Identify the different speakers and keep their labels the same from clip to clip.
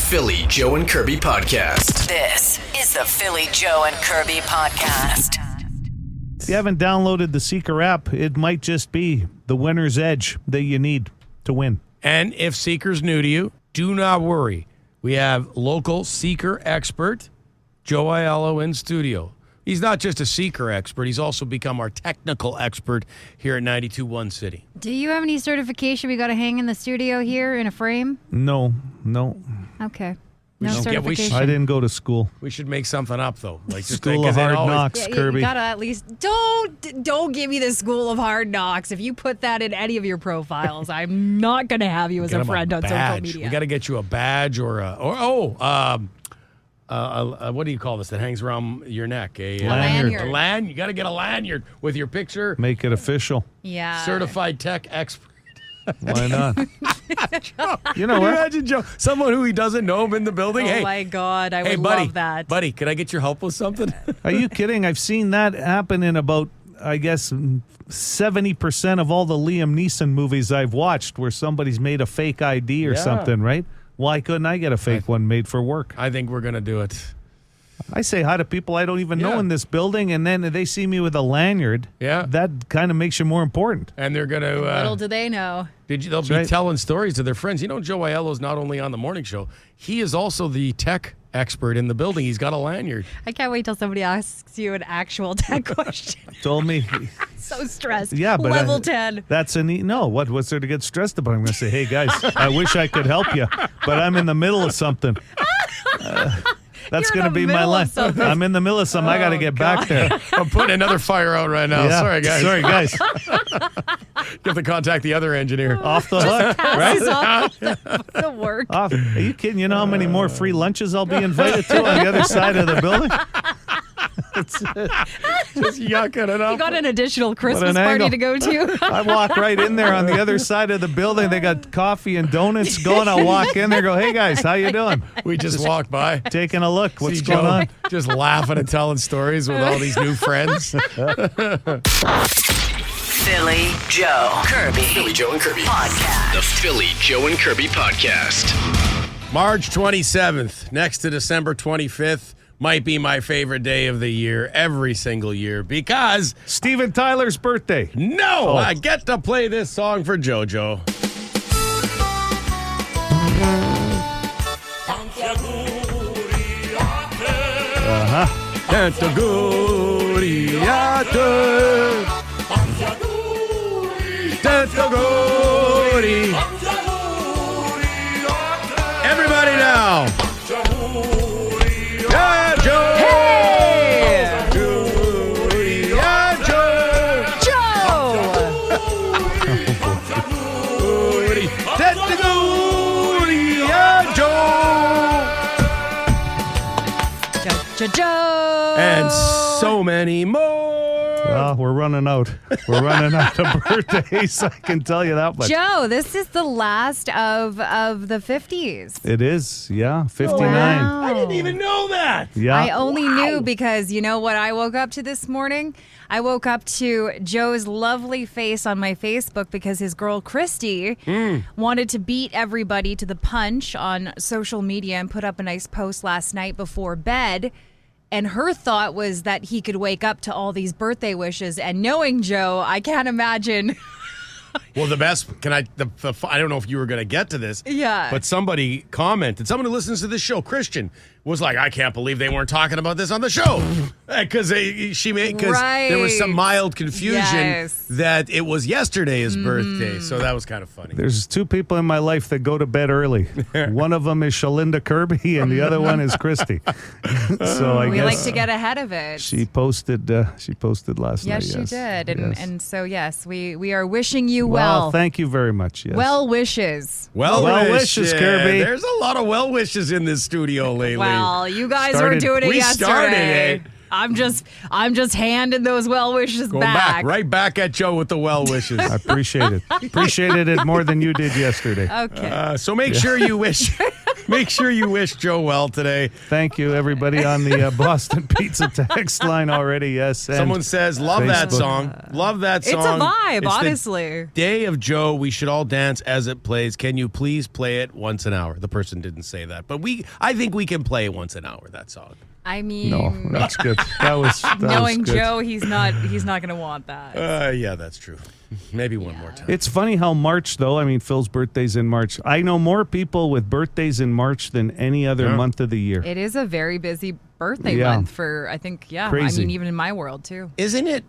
Speaker 1: Philly Joe and Kirby podcast.
Speaker 2: This is the Philly Joe and Kirby podcast.
Speaker 3: If you haven't downloaded the Seeker app, it might just be the winner's edge that you need to win.
Speaker 4: And if Seeker's new to you, do not worry. We have local Seeker expert, Joe Aiello, in studio. He's not just a Seeker expert, he's also become our technical expert here at 92.1 City.
Speaker 5: Do you have any certification we got to hang in the studio here in a frame?
Speaker 3: No.
Speaker 5: Okay. No
Speaker 4: should- yeah, we
Speaker 5: certification.
Speaker 3: I didn't go to school.
Speaker 4: We should make something up, though. Like just
Speaker 3: School
Speaker 4: like,
Speaker 3: of
Speaker 4: 'cause it
Speaker 3: Hard
Speaker 4: always-
Speaker 3: Knocks,
Speaker 5: Yeah,
Speaker 3: Kirby.
Speaker 5: you gotta at least don't give me the School of Hard Knocks. If you put that in any of your profiles, I'm not gonna have you as
Speaker 4: Get
Speaker 5: a
Speaker 4: him
Speaker 5: friend on social
Speaker 4: badge.
Speaker 5: media.
Speaker 4: We got to get you a badge or what do you call this that hangs around your neck? A
Speaker 5: lanyard.
Speaker 4: A lanyard. You got to get a lanyard with your picture.
Speaker 3: Make it official.
Speaker 5: Yeah.
Speaker 4: Certified tech expert.
Speaker 3: Why not? You know
Speaker 4: Can you
Speaker 3: what?
Speaker 4: imagine Joe, someone who he doesn't know him in the building?
Speaker 5: Oh
Speaker 4: hey,
Speaker 5: my God, I would
Speaker 4: buddy,
Speaker 5: love that.
Speaker 4: buddy, can I get your help with something?
Speaker 3: Are you kidding? I've seen that happen in about, I guess, 70% of all the Liam Neeson movies I've watched where somebody's made a fake ID or
Speaker 4: Yeah.
Speaker 3: something, right? Why couldn't I get a fake one made for work?
Speaker 4: I think we're gonna do it.
Speaker 3: I say hi to people I don't even know
Speaker 4: Yeah.
Speaker 3: in this building, and then they see me with a lanyard.
Speaker 4: Yeah.
Speaker 3: That kind of makes you more important.
Speaker 4: And they're gonna.
Speaker 5: Little do they know.
Speaker 4: They'll be
Speaker 3: right.
Speaker 4: telling stories to their friends. You know, Joe Aiello's not only on the morning show; he is also the tech expert in the building. He's got a lanyard.
Speaker 5: I can't wait till somebody asks you an actual tech question.
Speaker 3: Told me,
Speaker 5: So stressed.
Speaker 3: yeah, but
Speaker 5: Level 10.
Speaker 3: That's a neat. No, what's there to get stressed about? I'm going to say, hey guys, I wish I could help you, but I'm in the middle of something. That's
Speaker 5: You're in
Speaker 3: going to
Speaker 5: the
Speaker 3: be my
Speaker 5: middle of
Speaker 3: life.
Speaker 5: something.
Speaker 3: I'm in the middle of something. I got to
Speaker 5: Oh,
Speaker 3: get back there.
Speaker 4: I'm putting another fire out right now.
Speaker 3: Yeah.
Speaker 4: Sorry, guys.
Speaker 3: Sorry, guys.
Speaker 4: You have to contact the other engineer.
Speaker 3: Off the hook, right?
Speaker 5: Passes off the work.
Speaker 3: Off. Are you kidding? You know how many more free lunches I'll be invited to on the other side of the building?
Speaker 4: Just yucking it up.
Speaker 5: You got an additional Christmas
Speaker 3: an
Speaker 5: party
Speaker 3: angle.
Speaker 5: to go to.
Speaker 3: I walk right in there on the other side of the building. They got coffee and donuts going. I walk in there, go, hey guys, how you doing?
Speaker 4: We just walked by.
Speaker 3: Taking a look. What's
Speaker 4: See
Speaker 3: going
Speaker 4: Joe
Speaker 3: on?
Speaker 4: just laughing and telling stories with all these new friends.
Speaker 2: Philly Joe Kirby
Speaker 1: Philly Joe and Kirby.
Speaker 2: podcast.
Speaker 1: The Philly Joe and Kirby podcast.
Speaker 4: March 27th, next to December 25th, might be my favorite day of the year, every single year, because
Speaker 3: Steven Tyler's birthday.
Speaker 4: no, I get to play this song for JoJo. Everybody now. Yeah, Joe. Yeah, Joe.
Speaker 5: Joe.
Speaker 4: And so many more.
Speaker 3: Well, we're running out. We're running out of birthdays. I can tell you that much.
Speaker 5: Joe, this is the last of the 50s.
Speaker 3: It is, yeah, 59.
Speaker 5: Wow.
Speaker 4: I didn't even know that.
Speaker 3: Yeah.
Speaker 5: I only knew because you know what I woke up to this morning? I woke up to Joe's lovely face on my Facebook because his girl Christy wanted to beat everybody to the punch on social media and put up a nice post last night before bed. And her thought was that he could wake up to all these birthday wishes. And knowing Joe, I can't imagine.
Speaker 4: Well, the best, I don't know if you were going to get to this.
Speaker 5: Yeah.
Speaker 4: But somebody commented, someone who listens to this show, Christian, was like, I can't believe they weren't talking about this on the show. Because there was some mild confusion
Speaker 5: Yes.
Speaker 4: that it was yesterday's birthday. So that was kind of funny.
Speaker 3: There's two people in my life that go to bed early. One of them is Shalinda Kirby, and the other one is Christy. So I
Speaker 5: We
Speaker 3: guess
Speaker 5: like to get ahead of it.
Speaker 3: she posted last night.
Speaker 5: Yes, she did.
Speaker 3: Yes.
Speaker 5: And so, yes, we are wishing you
Speaker 3: Well,
Speaker 5: well.
Speaker 3: thank you very much. Yes.
Speaker 5: Well wishes.
Speaker 4: Well
Speaker 3: wishes, Kirby.
Speaker 4: There's a lot of well wishes in this studio lately.
Speaker 5: Well, you guys were
Speaker 3: Started-
Speaker 5: doing it
Speaker 4: we
Speaker 5: yesterday.
Speaker 4: started it.
Speaker 5: I'm just handing those well wishes
Speaker 4: Going back, right back at Joe with the well wishes.
Speaker 3: I appreciate it. Appreciated it more than you did yesterday.
Speaker 5: Okay.
Speaker 4: So make sure you wish Make sure you wish Joe well today.
Speaker 3: Thank you, everybody on the Boston Pizza text line already. Yes. And
Speaker 4: Someone says, love that
Speaker 3: Facebook.
Speaker 4: song. Love that song.
Speaker 5: It's a vibe,
Speaker 4: It's the
Speaker 5: honestly.
Speaker 4: Day of Joe. We should all dance as it plays. Can you please play it once an hour? The person didn't say that. But I think we can play it once an hour, that song.
Speaker 5: I mean,
Speaker 3: No, that's good. That was
Speaker 5: knowing
Speaker 3: good.
Speaker 5: Joe, he's not going to want that.
Speaker 4: Yeah, that's true. Maybe one more time.
Speaker 3: It's funny how March, though, I mean, Phil's birthday's in March. I know more people with birthdays in March than any other month of the year.
Speaker 5: It is a very busy birthday
Speaker 3: Yeah.
Speaker 5: month for, I think,
Speaker 3: Crazy.
Speaker 5: I mean, even in my world, too.
Speaker 4: Isn't it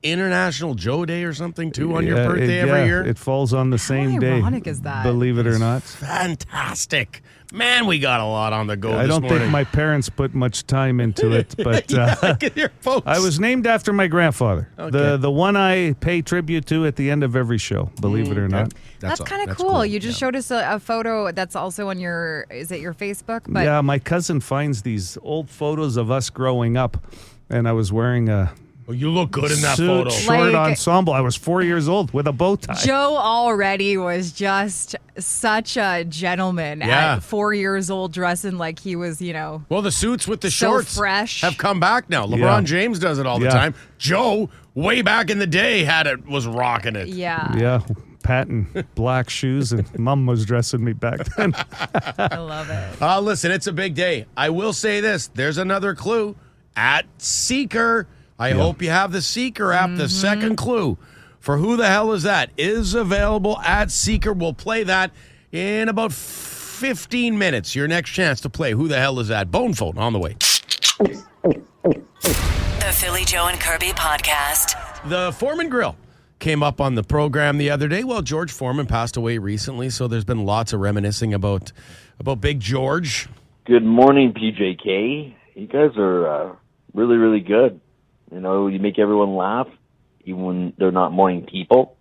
Speaker 4: International Joe Day or something, too, on your birthday every year?
Speaker 3: It falls on the same day.
Speaker 5: ironic is that?
Speaker 3: Believe it or not.
Speaker 4: Fantastic. Man, we got a lot on the go
Speaker 3: I
Speaker 4: this
Speaker 3: don't
Speaker 4: morning.
Speaker 3: think my parents put much time into it, but
Speaker 4: Look at your folks.
Speaker 3: I was named after my grandfather.
Speaker 4: Okay.
Speaker 3: The one I pay tribute to at the end of every show, believe it or not.
Speaker 5: That's kind of cool. You just showed us a photo that's also on your, is it your Facebook? But
Speaker 3: Yeah, my cousin finds these old photos of us growing up, and I was wearing a
Speaker 4: Oh, you look good in that
Speaker 3: suit,
Speaker 4: photo.
Speaker 3: short
Speaker 5: Like-
Speaker 3: ensemble. I was 4 years old with a bow tie.
Speaker 5: Joe already was just such a gentleman
Speaker 4: Yeah.
Speaker 5: at 4 years old, dressing like he was,
Speaker 4: Well, the suits with the
Speaker 5: So
Speaker 4: shorts
Speaker 5: fresh.
Speaker 4: have come back now. LeBron
Speaker 3: Yeah.
Speaker 4: James does it all the
Speaker 3: Yeah.
Speaker 4: time. Joe, way back in the day, was rocking it.
Speaker 5: yeah,
Speaker 3: Yeah, patent black shoes, and Mom was dressing me back then.
Speaker 5: I love it.
Speaker 4: Listen, it's a big day. I will say this. There's another clue at Seeker. I hope you have the Seeker app. The second clue for who the hell is that is available at Seeker. We'll play that in about 15 minutes. Your next chance to play Who the Hell Is That? Bone phone on the way.
Speaker 2: The Philly Joe and Kirby podcast.
Speaker 4: The Foreman Grill came up on the program the other day. Well, George Foreman passed away recently, so there's been lots of reminiscing about Big George.
Speaker 6: Good morning, PJK. You guys are really, really good. You know, you make everyone laugh, even when they're not morning people.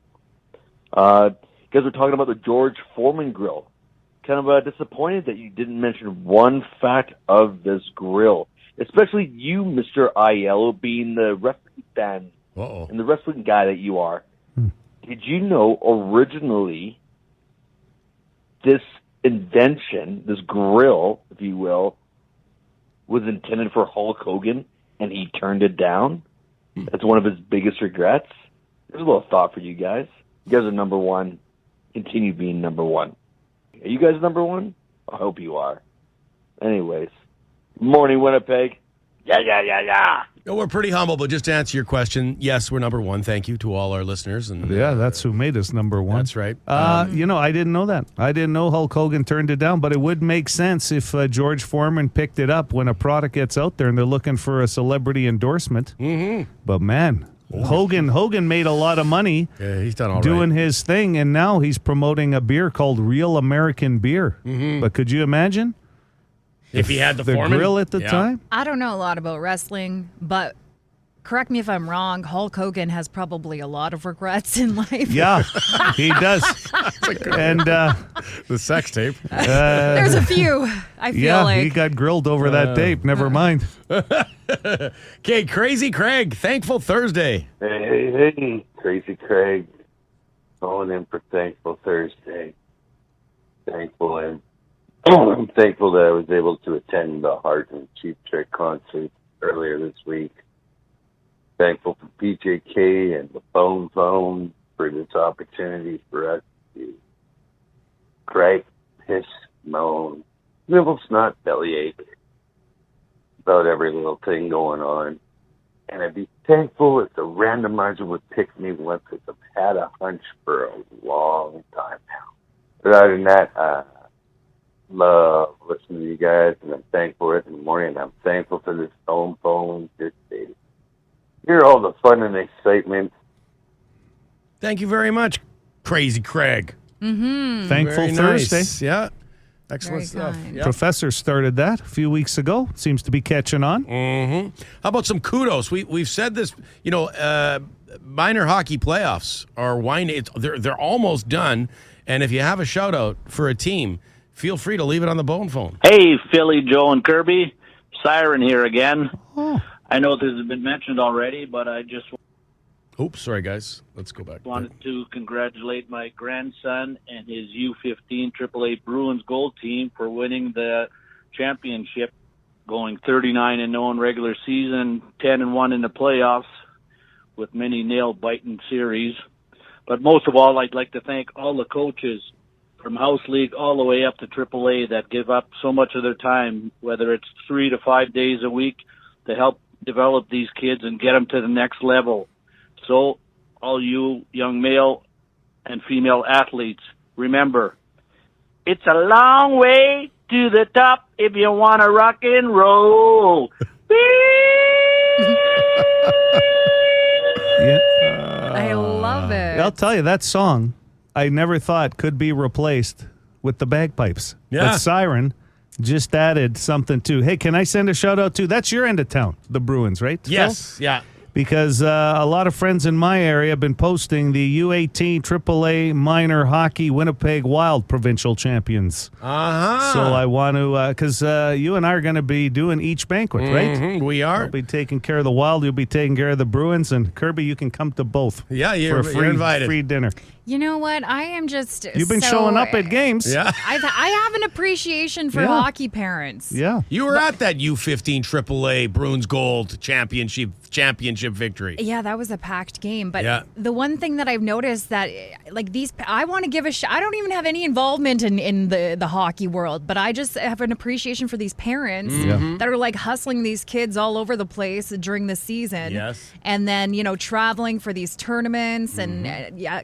Speaker 6: You guys were talking about the George Foreman grill. Kind of disappointed that you didn't mention one fact of this grill, especially you, Mr. Aiello, being the wrestling fan and the wrestling guy that you are. Did you know originally this invention, this grill, if you will, was intended for Hulk Hogan, and he turned it down? That's one of his biggest regrets. There's a little thought for you guys. You guys are number one. Continue being number one. Are you guys number one? I hope you are. Anyways, morning, Winnipeg. Yeah.
Speaker 4: No, we're pretty humble, but just to answer your question, yes, we're number one. Thank you to all our listeners. And
Speaker 3: Yeah, that's who made us number one.
Speaker 4: That's right.
Speaker 3: You know, I didn't know that. I didn't know Hulk Hogan turned it down, but it would make sense if George Foreman picked it up when a product gets out there and they're looking for a celebrity endorsement. Mm-hmm. But man, Hogan made a lot of money
Speaker 4: he's done all
Speaker 3: doing
Speaker 4: right.
Speaker 3: his thing, and now he's promoting a beer called Real American Beer.
Speaker 4: Mm-hmm.
Speaker 3: But could you imagine
Speaker 4: If he had the
Speaker 3: the
Speaker 4: Foreman
Speaker 3: grill at the time?
Speaker 5: I don't know a lot about wrestling, but correct me if I'm wrong. Hulk Hogan has probably a lot of regrets in life.
Speaker 3: Yeah, he does. And
Speaker 4: the sex tape.
Speaker 5: There's a few. I feel
Speaker 3: yeah,
Speaker 5: like
Speaker 3: he got grilled over that tape. Never mind.
Speaker 4: Okay, Crazy Craig, Thankful Thursday.
Speaker 7: Hey, Crazy Craig, calling in for Thankful Thursday. I'm thankful that I was able to attend the Heart and Cheap Trick concert earlier this week. Thankful for PJK and the phone for this opportunity for us to cry, piss, moan, nibble, snot, bellyache about every little thing going on. And I'd be thankful if the randomizer would pick me once, because I've had a hunch for a long time now. But other than that, love listening to you guys, and I'm thankful every morning. I'm thankful for this phone, just to hear all the fun and excitement.
Speaker 4: Thank you very much, Crazy Craig.
Speaker 3: Thankful
Speaker 4: Very
Speaker 3: Thursday.
Speaker 4: nice. Yeah. Excellent
Speaker 5: Very
Speaker 4: stuff.
Speaker 5: kind.
Speaker 4: Yeah.
Speaker 3: Professor started that a few weeks ago. Seems to be catching on.
Speaker 4: How about some kudos? We've said this, minor hockey playoffs are winding. They're almost done. And if you have a shout out for a team, feel free to leave it on the bone phone.
Speaker 8: Hey, Philly, Joe, and Kirby. Siren here again. I know this has been mentioned already, but I just...
Speaker 4: Oops, sorry, guys. Let's go back.
Speaker 8: Wanted to congratulate my grandson and his U15 AAA Bruins gold team for winning the championship, going 39-0 in regular season, 10-1 in the playoffs, with many nail-biting series. But most of all, I'd like to thank all the coaches from House League all the way up to AAA that give up so much of their time, whether it's 3 to 5 days a week, to help develop these kids and get them to the next level. So, all you young male and female athletes, remember, it's a long way to the top if you want to rock and roll.
Speaker 5: I love it.
Speaker 3: I'll tell you, that song, I never thought could be replaced with the bagpipes.
Speaker 4: Yeah.
Speaker 3: But Siren just added something to, hey, can I send a shout out to, that's your end of town, the Bruins, right?
Speaker 4: Yes,
Speaker 3: Phil?
Speaker 4: yeah.
Speaker 3: Because a lot of friends in my area have been posting the U18 AAA minor hockey Winnipeg Wild provincial champions.
Speaker 4: Uh-huh.
Speaker 3: So I want to, because you and I are going to be doing each banquet, right?
Speaker 4: Mhm, we are.
Speaker 3: I'll be taking care of the Wild. You'll be taking care of the Bruins. And Kirby, you can come to both.
Speaker 4: Yeah, you're
Speaker 3: for a
Speaker 4: invited.
Speaker 3: free dinner.
Speaker 5: You know what? I am just.
Speaker 3: You've been showing up at games.
Speaker 4: Yeah.
Speaker 5: I have an appreciation for
Speaker 3: Yeah.
Speaker 5: hockey parents.
Speaker 3: Yeah.
Speaker 4: You were at that U15 AAA Bruins Gold championship victory.
Speaker 5: Yeah, that was a packed game. But
Speaker 4: Yeah.
Speaker 5: the one thing that I've noticed that, like these, I want to give a I don't even have any involvement in the hockey world, but I just have an appreciation for these parents that are like hustling these kids all over the place during the season.
Speaker 4: Yes.
Speaker 5: And then, traveling for these tournaments and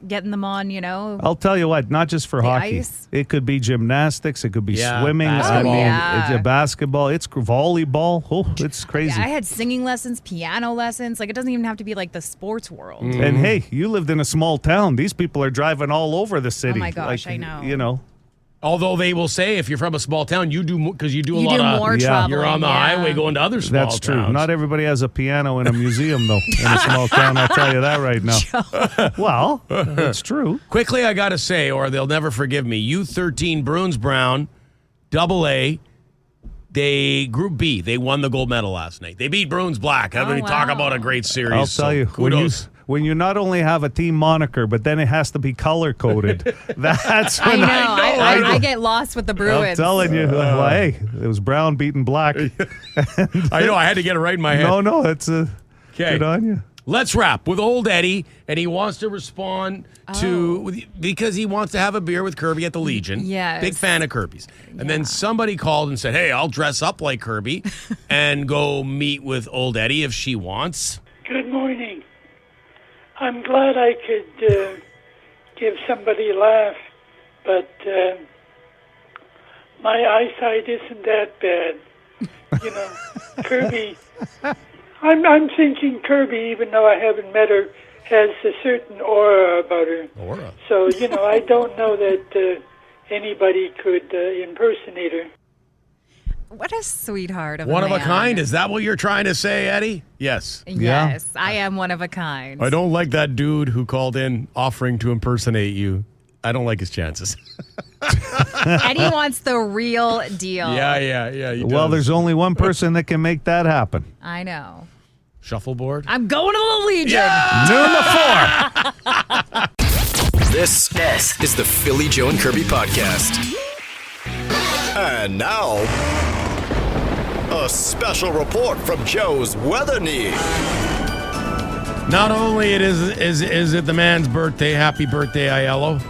Speaker 5: getting them on,
Speaker 3: I'll tell you what, not just for
Speaker 5: The
Speaker 3: hockey.
Speaker 5: ice.
Speaker 3: It could be gymnastics. It could be
Speaker 4: Yeah,
Speaker 3: swimming.
Speaker 4: basketball.
Speaker 3: I mean,
Speaker 5: Yeah.
Speaker 3: it's basketball. It's volleyball. Oh, it's crazy.
Speaker 5: I had singing lessons, piano lessons. Like, it doesn't even have to be like the sports world.
Speaker 3: And hey, you lived in a small town. These people are driving all over the city.
Speaker 5: Oh my gosh, I know.
Speaker 3: You know.
Speaker 4: Although they will say if you're from a small town, you do because you do a
Speaker 5: You
Speaker 4: lot
Speaker 5: do
Speaker 4: of
Speaker 5: more
Speaker 3: Yeah.
Speaker 5: traveling.
Speaker 4: You're on the
Speaker 5: yeah.
Speaker 4: highway going to other small
Speaker 3: That's true.
Speaker 4: towns.
Speaker 3: Not everybody has a piano in a museum, though, in a small town. I'll tell you that right now. Well, it's true.
Speaker 4: Quickly, I got to say, or they'll never forgive me. U13 Bruins Brown, AA. They Group B. They won the gold medal last night. They beat Bruins Black. I mean, talk
Speaker 5: wow.
Speaker 4: about a great series.
Speaker 3: I'll
Speaker 4: So
Speaker 3: tell you,
Speaker 4: kudos.
Speaker 3: when you not only have a team moniker, but then it has to be color coded. That's when
Speaker 5: I know. I get lost with the
Speaker 3: I'm
Speaker 5: Bruins.
Speaker 3: telling you, well, hey, it was brown beating black.
Speaker 4: I know. I had to get it right in my head.
Speaker 3: No, it's good on you.
Speaker 4: Let's wrap with old Eddie, and he wants to respond to because he wants to have a beer with Kirby at the Legion.
Speaker 5: Yes.
Speaker 4: Big fan of Kirby's. And then somebody called and said, "Hey, I'll dress up like Kirby and go meet with old Eddie if she wants."
Speaker 9: Good morning. I'm glad I could give somebody a laugh, but my eyesight isn't that bad. Kirby, I'm thinking Kirby, even though I haven't met her, has a certain aura about her.
Speaker 4: Aura.
Speaker 9: So, I don't know that anybody could impersonate her.
Speaker 5: What a sweetheart of
Speaker 4: One
Speaker 5: a
Speaker 4: of a
Speaker 5: man.
Speaker 4: kind? Is that what you're trying to say, Eddie? Yes.
Speaker 5: Yes, I am one of a kind.
Speaker 4: I don't like that dude who called in offering to impersonate you. I don't like his chances.
Speaker 5: Eddie wants the real deal.
Speaker 4: Yeah. He
Speaker 3: Well,
Speaker 4: does.
Speaker 3: there's only one person that can make that happen.
Speaker 5: I know.
Speaker 4: Shuffleboard.
Speaker 5: I'm going to the Legion.
Speaker 3: Number 4.
Speaker 1: This is the Philly Joe and Kirby podcast.
Speaker 10: And now, a special report from Joe's weather need.
Speaker 4: Not only is it the man's birthday, happy birthday, Aiello.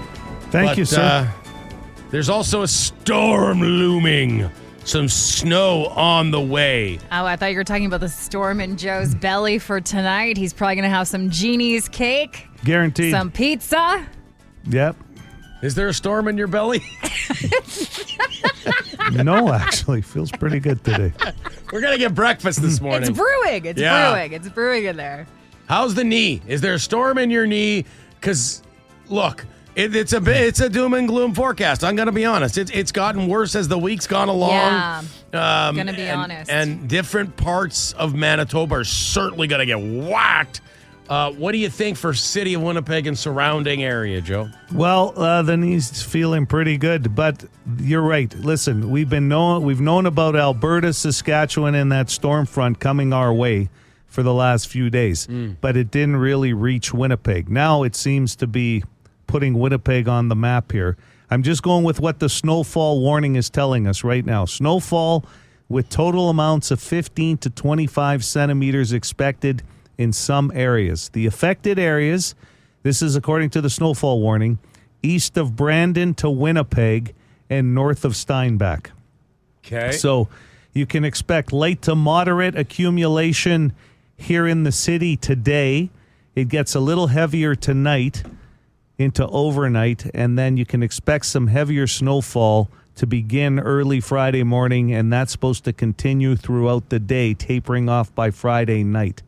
Speaker 3: Thank you, sir.
Speaker 4: There's also a storm looming. Some snow on the way.
Speaker 5: Oh, I thought you were talking about the storm in Joe's belly for tonight. He's probably going to have some Jeanne's cake,
Speaker 3: Guaranteed.
Speaker 5: some pizza.
Speaker 3: Yep.
Speaker 4: Is there a storm in your belly?
Speaker 3: No, actually. Feels pretty good today.
Speaker 4: We're going to get breakfast this morning.
Speaker 5: It's brewing.
Speaker 4: Yeah.
Speaker 5: It's brewing in there.
Speaker 4: How's the knee? Is there a storm in your knee? Because, look, it's a doom and gloom forecast. I'm going to be honest. It's gotten worse as the week's gone along.
Speaker 5: Yeah. Gonna be honest.
Speaker 4: And different parts of Manitoba are certainly going to get whacked. What do you think for city of Winnipeg and surrounding area, Joe?
Speaker 3: Well, the knee's feeling pretty good, but you're right. Listen, we've known about Alberta, Saskatchewan, and that storm front coming our way for the last few days, but it didn't really reach Winnipeg. Now it seems to be putting Winnipeg on the map here. I'm just going with what the snowfall warning is telling us right now. Snowfall with total amounts of 15 to 25 centimeters expected in some areas. The affected areas, this is according to the snowfall warning, east of Brandon to Winnipeg and north of Steinbach.
Speaker 4: Okay.
Speaker 3: So you can expect light to moderate accumulation here in the city today. It gets a little heavier tonight into overnight, and then you can expect some heavier snowfall to begin early Friday morning, and that's supposed to continue throughout the day, tapering off by Friday night.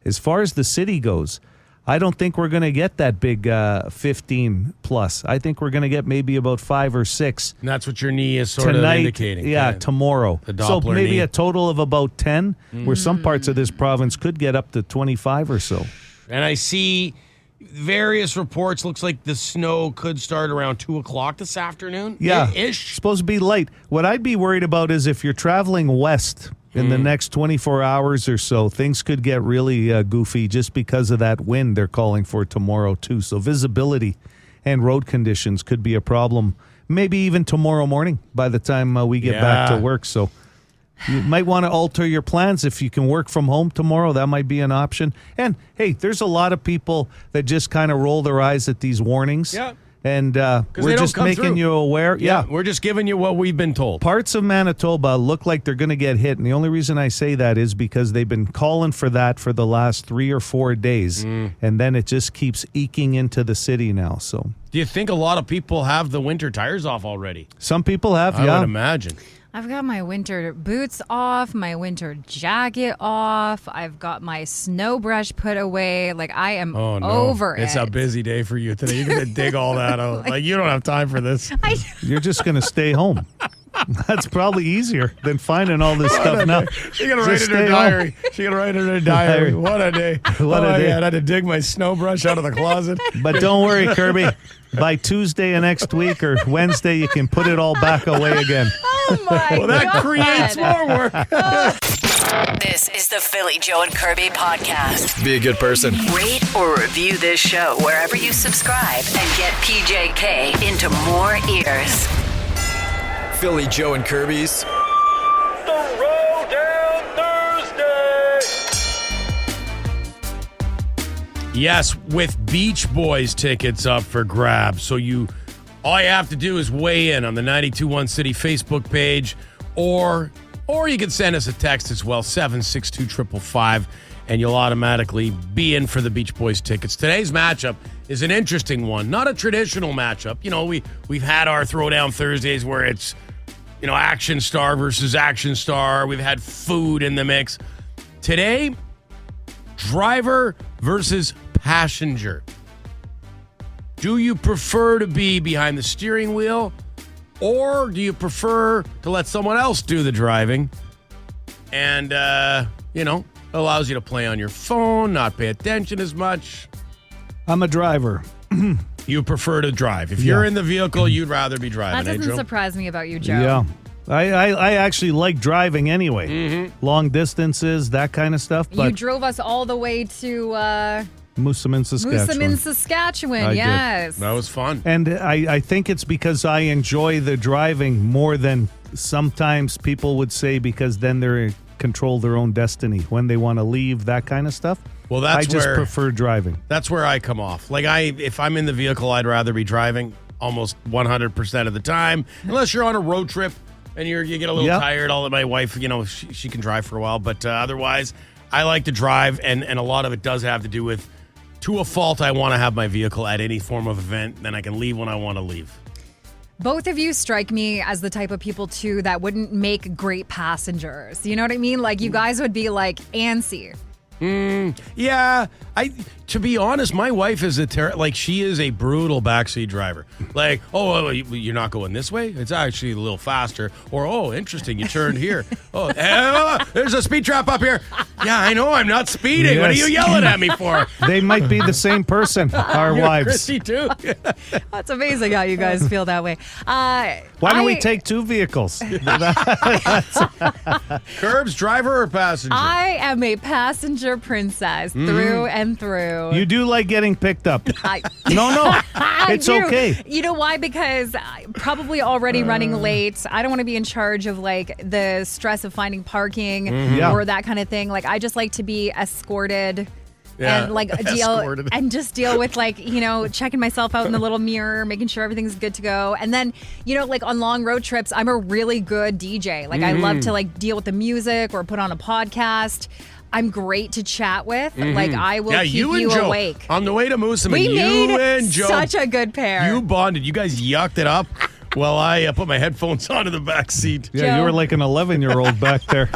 Speaker 3: As far as the city goes, I don't think we're going to get that big 15 plus. I think we're going to get maybe about 5 or 6.
Speaker 4: And that's what your knee is sort
Speaker 3: tonight,
Speaker 4: of indicating.
Speaker 3: Yeah, tomorrow.
Speaker 4: The
Speaker 3: so
Speaker 4: Doppler
Speaker 3: maybe
Speaker 4: knee.
Speaker 3: a total of about 10, where some parts of this province could get up to 25 or so.
Speaker 4: And I see various reports. Looks like the snow could start around 2 o'clock this afternoon.
Speaker 3: Yeah,
Speaker 4: Ish.
Speaker 3: supposed to be light. What I'd be worried about is if you're traveling west in the next 24 hours or so, things could get really goofy just because of that wind they're calling for tomorrow too. So visibility and road conditions could be a problem, maybe even tomorrow morning by the time we get back to work. So you might want to alter your plans. If you can work from home tomorrow, that might be an option. And hey, there's a lot of people that just kind of roll their eyes at these warnings.
Speaker 4: Yeah.
Speaker 3: And
Speaker 4: they
Speaker 3: we're
Speaker 4: don't
Speaker 3: just
Speaker 4: come
Speaker 3: making
Speaker 4: through.
Speaker 3: you aware. Yeah.
Speaker 4: We're just giving you what we've been told.
Speaker 3: Parts of Manitoba look like they're going to get hit. And the only reason I say that is because they've been calling for that for the last 3 or 4 days. And then it just keeps eking into the city now. So
Speaker 4: Do you think a lot of people have the winter tires off already?
Speaker 3: some people have,
Speaker 4: I
Speaker 3: yeah.
Speaker 4: would imagine.
Speaker 5: I've got my winter boots off, my winter jacket off. I've got my snow brush put away. Like, I am over it.
Speaker 4: It's a busy day for you today. You're going to dig all that out. Like, you don't have time for this.
Speaker 3: You're just going to stay home. That's probably easier than finding all this stuff now.
Speaker 4: She's going to write
Speaker 3: Just
Speaker 4: in her
Speaker 3: stay home.
Speaker 4: diary. She's going to write in her diary. What a day.
Speaker 3: What a day.
Speaker 4: I had to dig my snow brush out of the closet.
Speaker 3: But don't worry, Kirby. By Tuesday of next week or Wednesday, you can put it all back away again.
Speaker 5: Oh my
Speaker 4: Well, that
Speaker 5: God.
Speaker 4: creates more work.
Speaker 2: This is the Philly Joe and Kirby podcast.
Speaker 1: Be a good person.
Speaker 2: Rate or review this show wherever you subscribe and get PJK into more ears.
Speaker 1: Philly Joe and Kirby's
Speaker 10: Throwdown Thursday.
Speaker 4: Yes, with Beach Boys tickets up for grabs. So all you have to do is weigh in on the 92.1 City Facebook page, or you can send us a text as well, 762-555, and you'll automatically be in for the Beach Boys tickets. Today's matchup is an interesting one, not a traditional matchup. You know, we've had our Throwdown Thursdays where it's, you know, action star versus action star. We've had food in the mix. Today, driver versus passenger. Do you prefer to be behind the steering wheel, or do you prefer to let someone else do the driving? And, you know, allows you to play on your phone, not pay attention as much.
Speaker 3: I'm a driver.
Speaker 4: You prefer to drive. If you're in the vehicle, you'd rather be driving.
Speaker 5: That doesn't
Speaker 4: Joe?
Speaker 5: surprise me about you, Joe.
Speaker 3: Yeah. I actually like driving anyway. Long distances, that kind of stuff.
Speaker 5: You
Speaker 3: But
Speaker 5: drove us all the way to
Speaker 3: Moosomin, Saskatchewan.
Speaker 5: Moosomin, Saskatchewan.
Speaker 3: I did.
Speaker 5: Yes.
Speaker 4: That was fun.
Speaker 3: And I think it's because I enjoy the driving more than sometimes people would say, because then they control their own destiny when they want to leave, that kind of stuff.
Speaker 4: Well, that's
Speaker 3: I just
Speaker 4: where-
Speaker 3: prefer driving.
Speaker 4: That's where I come off. Like, if I'm in the vehicle, I'd rather be driving almost 100% of the time, unless you're on a road trip and you get a little
Speaker 3: Yep.
Speaker 4: tired. I'll let my wife, you know, she can drive for a while, but otherwise, I like to drive, and a lot of it does have to do with, to a fault, I want to have my vehicle at any form of event, then I can leave when I want to leave.
Speaker 5: Both of you strike me as the type of people, too, that wouldn't make great passengers. You know what I mean? Like, you guys would be, like, antsy.
Speaker 4: Yeah, to be honest, my wife is she is a brutal backseat driver. Like, oh, you're not going this way? It's actually a little faster. Or, oh, interesting, you turned here. Oh, there's a speed trap up here. Yeah, I know, I'm not speeding.
Speaker 3: Yes.
Speaker 4: What are you yelling at me for?
Speaker 3: They might be the same person, our wives.
Speaker 4: Christy, too.
Speaker 5: That's amazing how you guys feel that way.
Speaker 3: Why don't we take two vehicles?
Speaker 4: Curbs, driver or passenger?
Speaker 5: I am a passenger princess through and through.
Speaker 3: You do like getting picked up. No, it's
Speaker 5: do.
Speaker 3: okay.
Speaker 5: You know why? Because probably already running late. I don't want to be in charge of like the stress of finding parking or that kind of thing. Like I just like to be escorted.
Speaker 4: Yeah,
Speaker 5: and like deal with like, checking myself out in the little mirror, making sure everything's good to go. And then, like on long road trips, I'm a really good DJ. Like I love to like deal with the music or put on a podcast. I'm great to chat with. Like I will keep you
Speaker 4: Joe,
Speaker 5: awake.
Speaker 4: on the way to Moosomin,
Speaker 5: We
Speaker 4: you
Speaker 5: made
Speaker 4: and Joe,
Speaker 5: such a good pair.
Speaker 4: You bonded. You guys yucked it up while I put my headphones onto the back seat.
Speaker 3: Yeah,
Speaker 5: Joe.
Speaker 3: you were like an 11-year-old back there.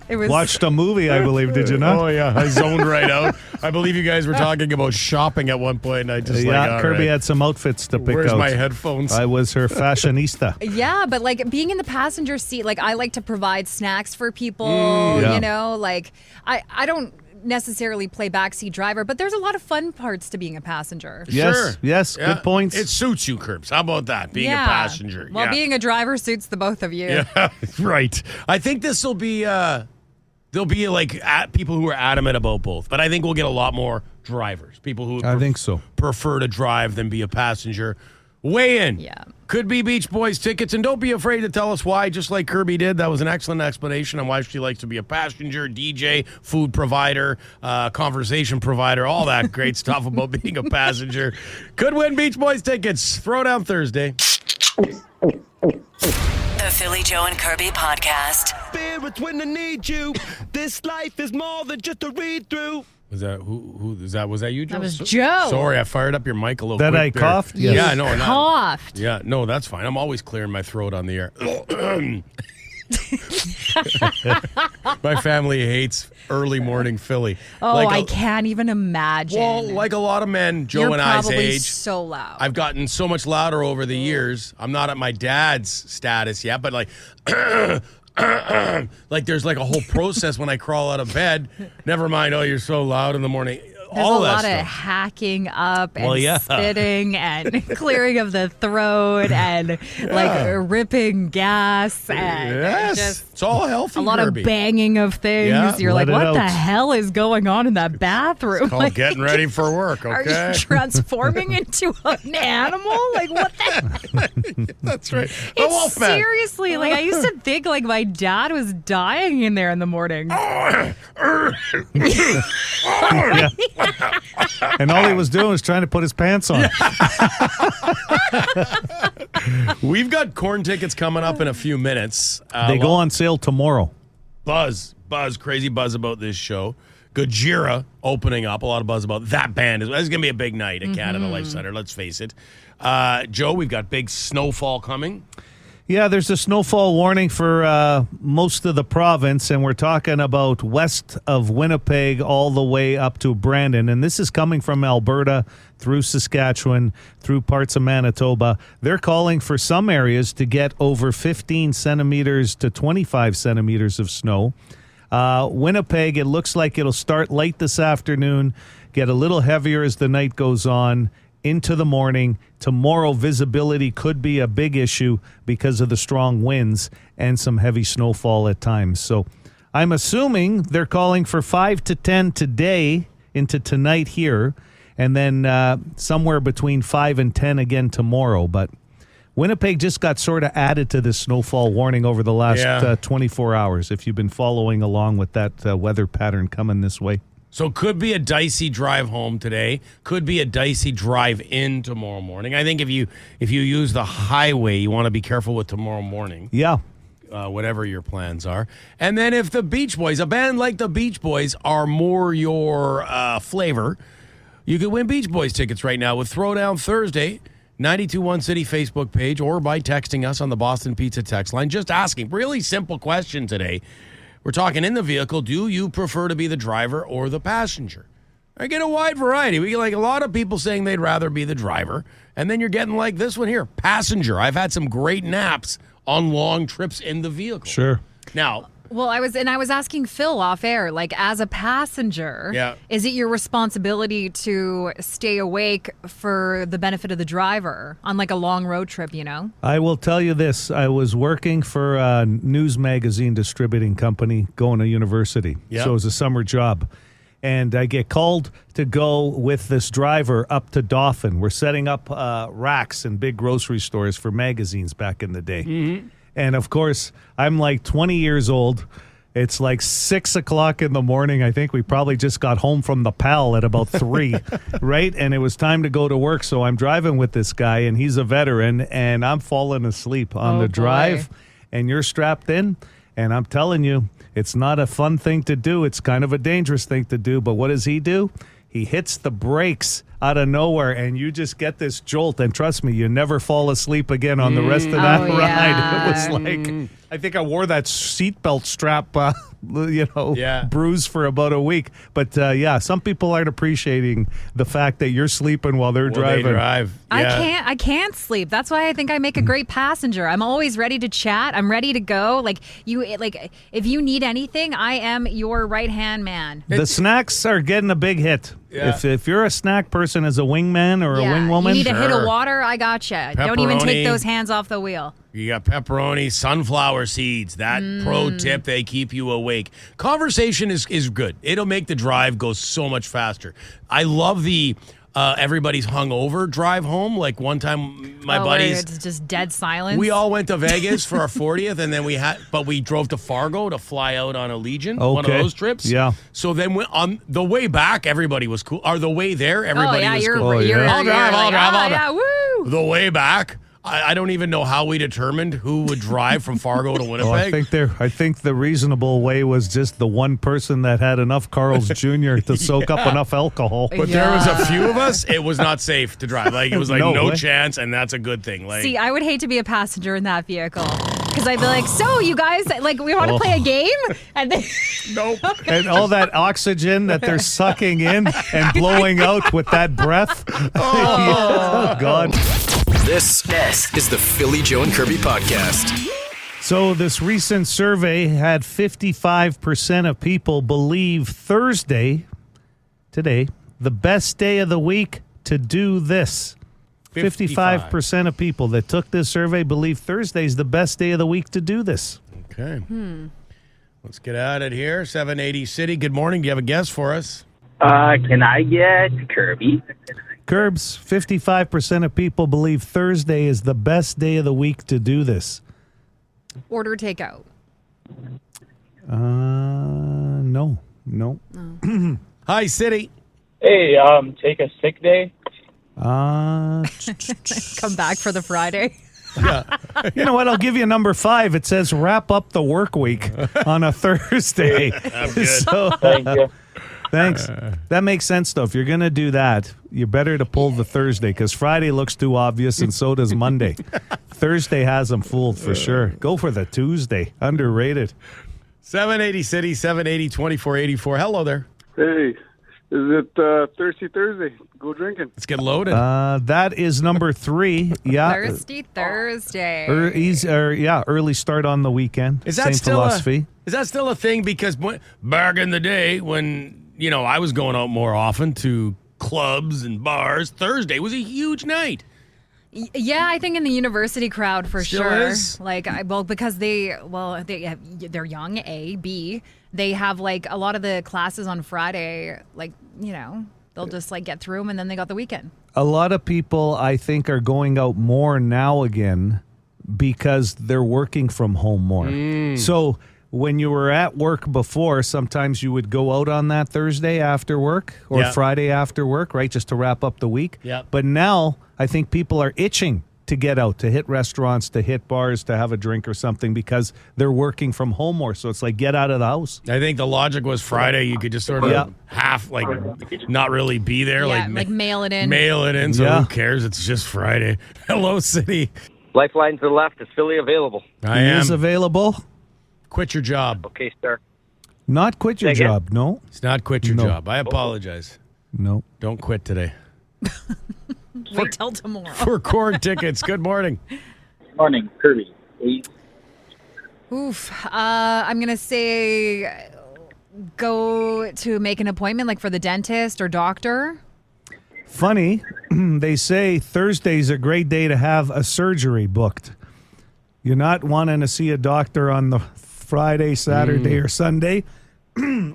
Speaker 5: It was
Speaker 3: Watched a movie, I believe, did you not?
Speaker 4: Oh, yeah. I zoned right out. I believe you guys were talking about shopping at one point, and I just
Speaker 3: Kirby
Speaker 4: right.
Speaker 3: had some outfits to pick
Speaker 4: Where's
Speaker 3: out.
Speaker 4: my headphones?
Speaker 3: I was her fashionista.
Speaker 5: Yeah, but like being in the passenger seat, like I like to provide snacks for people, like I don't necessarily play backseat driver, but there's a lot of fun parts to being a passenger.
Speaker 3: Yes,
Speaker 4: Yeah.
Speaker 3: good points.
Speaker 4: It suits you, Curbs. How about that? Being a passenger.
Speaker 5: Well, being a driver suits the both of you.
Speaker 4: Yeah, right. I think this will be, there'll be like people who are adamant about both, but I think we'll get a lot more drivers, people who
Speaker 3: I think so.
Speaker 4: prefer to drive than be a passenger. Weigh in.
Speaker 5: Yeah.
Speaker 4: Could be Beach Boys tickets, and don't be afraid to tell us why, just like Kirby did. That was an excellent explanation on why she likes to be a passenger, DJ, food provider, conversation provider, all that great stuff about being a passenger. Could win Beach Boys tickets. Throwdown Thursday.
Speaker 2: The Philly Joe and Kirby podcast.
Speaker 10: Spirits when I need you. This life is more than just a read through.
Speaker 4: Was that who is that? Was that you, Joe?
Speaker 5: That was Joe.
Speaker 4: Sorry, I fired up your mic a little
Speaker 3: That
Speaker 4: quick
Speaker 3: I
Speaker 4: there.
Speaker 3: coughed? Yes.
Speaker 4: Yeah, no,
Speaker 5: Coughed.
Speaker 4: Yeah, no, that's fine. I'm always clearing my throat on the air. My family hates early morning Philly.
Speaker 5: Oh, I can't even imagine.
Speaker 4: Well, like a lot of men, Joe
Speaker 5: You're
Speaker 4: and I's
Speaker 5: probably
Speaker 4: age,
Speaker 5: so loud.
Speaker 4: I've gotten so much louder over the years. I'm not at my dad's status yet, but like, like there's like a whole process when I crawl out of bed. Never mind, oh, you're so loud in the morning.
Speaker 5: There's
Speaker 4: all
Speaker 5: a
Speaker 4: that
Speaker 5: lot
Speaker 4: stuff.
Speaker 5: of hacking up and
Speaker 4: Well, yeah.
Speaker 5: spitting and clearing of the throat and like ripping gas and
Speaker 4: Yes,
Speaker 5: just
Speaker 4: it's all healthy.
Speaker 5: a lot
Speaker 4: Kirby.
Speaker 5: of banging of things.
Speaker 4: Yeah,
Speaker 5: You're
Speaker 3: let
Speaker 5: like,
Speaker 3: it
Speaker 5: what the
Speaker 3: out.
Speaker 5: hell is going on in that bathroom?
Speaker 4: Called
Speaker 5: Like,
Speaker 4: getting ready for work.
Speaker 5: are
Speaker 4: Okay,
Speaker 5: you transforming into an animal? Like, what the heck?
Speaker 4: that's right. The
Speaker 5: It's
Speaker 4: Wolfman.
Speaker 5: seriously, like I used to think like my dad was dying in there in the morning.
Speaker 3: And all he was doing was trying to put his pants on.
Speaker 4: We've got corn tickets coming up in a few minutes.
Speaker 3: They go on sale tomorrow.
Speaker 4: Buzz, crazy buzz about this show. Gojira opening up. A lot of buzz about that band. It's going to be a big night at Canada Life Center, let's face it. Joe, we've got big snowfall coming.
Speaker 3: Yeah, there's a snowfall warning for most of the province, and we're talking about west of Winnipeg all the way up to Brandon. And this is coming from Alberta through Saskatchewan, through parts of Manitoba. They're calling for some areas to get over 15 centimeters to 25 centimeters of snow. Winnipeg, it looks like it'll start late this afternoon, get a little heavier as the night goes on into the morning. Tomorrow, visibility could be a big issue because of the strong winds and some heavy snowfall at times. So I'm assuming they're calling for 5 to 10 today into tonight here, and then somewhere between 5 and 10 again tomorrow. But Winnipeg just got sort of added to this snowfall warning over the last 24 hours, if you've been following along with that weather pattern coming this way.
Speaker 4: So could be a dicey drive home today. Could be a dicey drive in tomorrow morning. I think if you use the highway, you want to be careful with tomorrow morning.
Speaker 3: Yeah.
Speaker 4: Whatever your plans are. And then if the Beach Boys, a band like the Beach Boys, are more your flavor, you could win Beach Boys tickets right now with Throwdown Thursday, 921 City Facebook page, or by texting us on the Boston Pizza text line. Just asking. Really simple question today. We're talking in the vehicle. Do you prefer to be the driver or the passenger? I get a wide variety. We get like a lot of people saying they'd rather be the driver. And then you're getting like this one here, passenger. I've had some great naps on long trips in the vehicle.
Speaker 3: Sure.
Speaker 4: Now,
Speaker 5: Well, I was asking Phil off air, like as a passenger,
Speaker 4: Yeah.
Speaker 5: is it your responsibility to stay awake for the benefit of the driver on like a long road trip, you know?
Speaker 3: I will tell you this. I was working for a news magazine distributing company going to university.
Speaker 4: Yeah.
Speaker 3: So it was a summer job. And I get called to go with this driver up to Dauphin. We're setting up racks in big grocery stores for magazines back in the day. Mm-hmm. And, of course, I'm like 20 years old. It's like 6 o'clock in the morning. I think we probably just got home from the Pal at about 3, right? And it was time to go to work. So I'm driving with this guy, and he's a veteran, and I'm falling asleep on the drive. And you're strapped in. And I'm telling you, it's not a fun thing to do. It's kind of a dangerous thing to do. But what does he do? He hits the brakes out of nowhere, and you just get this jolt. And trust me, you never fall asleep again on the rest of that ride.
Speaker 5: Yeah.
Speaker 3: It was like, I think I wore that seatbelt strap, bruise for about a week. But yeah, some people aren't appreciating the fact that you're sleeping while they're driving.
Speaker 4: They drive. Yeah.
Speaker 5: I can't sleep. That's why I think I make a great passenger. I'm always ready to chat. I'm ready to go. Like if you need anything, I am your right-hand man.
Speaker 3: The snacks are getting a big hit.
Speaker 4: Yeah.
Speaker 3: If you're a snack person as a wingman or a wingwoman,
Speaker 5: You need a hit of water, I gotcha. Don't even
Speaker 4: Pepperoni.
Speaker 5: take those hands off the wheel.
Speaker 4: You got pepperoni, sunflower seeds. That pro tip, they keep you awake. Conversation is good. It'll make the drive go so much faster. I love the everybody's hungover drive home. Like one time, my buddies,
Speaker 5: it's just dead silence.
Speaker 4: we all went to Vegas for our 40th, and then we drove to Fargo to fly out on Allegiant, one of
Speaker 3: Okay.
Speaker 4: those trips.
Speaker 3: Yeah.
Speaker 4: So then on the way back, everybody was cool. Or the way there, everybody was
Speaker 5: you're,
Speaker 4: cool.
Speaker 5: you're,
Speaker 3: yeah.
Speaker 4: I'll drive,
Speaker 5: you're
Speaker 4: I'll
Speaker 5: like,
Speaker 4: drive,
Speaker 5: oh,
Speaker 4: I'll
Speaker 5: yeah, woo!
Speaker 4: The way back, I don't even know how we determined who would drive from Fargo to Winnipeg.
Speaker 3: I think the reasonable way was just the one person that had enough Carl's Jr. to soak up enough alcohol.
Speaker 4: But there was a few of us, it was not safe to drive. Like it was like
Speaker 3: No
Speaker 4: no
Speaker 3: way.
Speaker 4: chance, and that's a good thing. Like
Speaker 5: See, I would hate to be a passenger in that vehicle. Because I'd be like, so you guys, like, we want to play a game? And then,
Speaker 4: nope.
Speaker 3: And all that oxygen that they're sucking in and blowing out with that breath. Oh, God.
Speaker 1: This is the Philly Joe and Kirby podcast.
Speaker 3: So this recent survey had 55% of people believe Thursday, today, the best day of the week to do this. 55% of people that took this survey believe Thursday's the best day of the week to do this.
Speaker 4: Okay. Let's get at it here. 780 City. Good morning. Do you have a guess for us?
Speaker 11: Can I get Kirby?
Speaker 3: Curbs, 55% of people believe Thursday is the best day of the week to do this.
Speaker 5: order takeout.
Speaker 3: No.
Speaker 4: Hi, City.
Speaker 11: Hey, take a sick day.
Speaker 5: Come back for the Friday.
Speaker 3: You know what? I'll give you number 5. It says wrap up the work week on a Thursday.
Speaker 4: I'm good.
Speaker 3: So,
Speaker 11: Thank you.
Speaker 3: thanks. That makes sense, though. If you're going to do that, you're better to pull the Thursday because Friday looks too obvious and so does Monday. Thursday has them fooled for sure. Go for the Tuesday. Underrated.
Speaker 4: 780 City, 780 2484. Hello there.
Speaker 12: Hey, is it Thirsty Thursday? Go drinking.
Speaker 4: Let's get loaded.
Speaker 3: That is number 3. Yeah.
Speaker 5: Thirsty Thursday.
Speaker 3: Early start on the weekend.
Speaker 4: Is that
Speaker 3: Same
Speaker 4: still
Speaker 3: philosophy.
Speaker 4: Is that still a thing? Because back in the day when, I was going out more often to clubs and bars, Thursday was a huge night.
Speaker 5: Yeah, I think in the university crowd for
Speaker 4: Still
Speaker 5: sure.
Speaker 4: is?
Speaker 5: Because they're young, A, B, they have like a lot of the classes on Friday, they'll just like get through them and then they got the weekend.
Speaker 3: A lot of people, I think, are going out more now again because they're working from home more. So when you were at work before, sometimes you would go out on that Thursday after work or Friday after work, right, just to wrap up the week.
Speaker 4: Yep.
Speaker 3: But now I think people are itching to get out, to hit restaurants, to hit bars, to have a drink or something because they're working from home more. So it's like, get out of the house.
Speaker 4: I think the logic was Friday you could just sort of half, not really be there.
Speaker 5: Yeah, like mail it in.
Speaker 4: Mail it in, so who cares? It's just Friday. Hello, City.
Speaker 11: Lifeline to the left is Philly available.
Speaker 4: I
Speaker 3: He
Speaker 4: am.
Speaker 3: is available.
Speaker 4: Quit your job.
Speaker 11: Okay, sir.
Speaker 3: Not quit your
Speaker 11: Say again?
Speaker 3: job, no.
Speaker 4: It's not quit your job. I apologize.
Speaker 3: No.
Speaker 4: Don't quit today.
Speaker 5: Wait till tomorrow.
Speaker 4: For corn tickets. Good morning.
Speaker 11: Morning, Kirby.
Speaker 5: Oof. I'm going to say go to make an appointment, like for the dentist or doctor.
Speaker 3: Funny, they say Thursday's a great day to have a surgery booked. You're not wanting to see a doctor on the Friday, Saturday, or Sunday,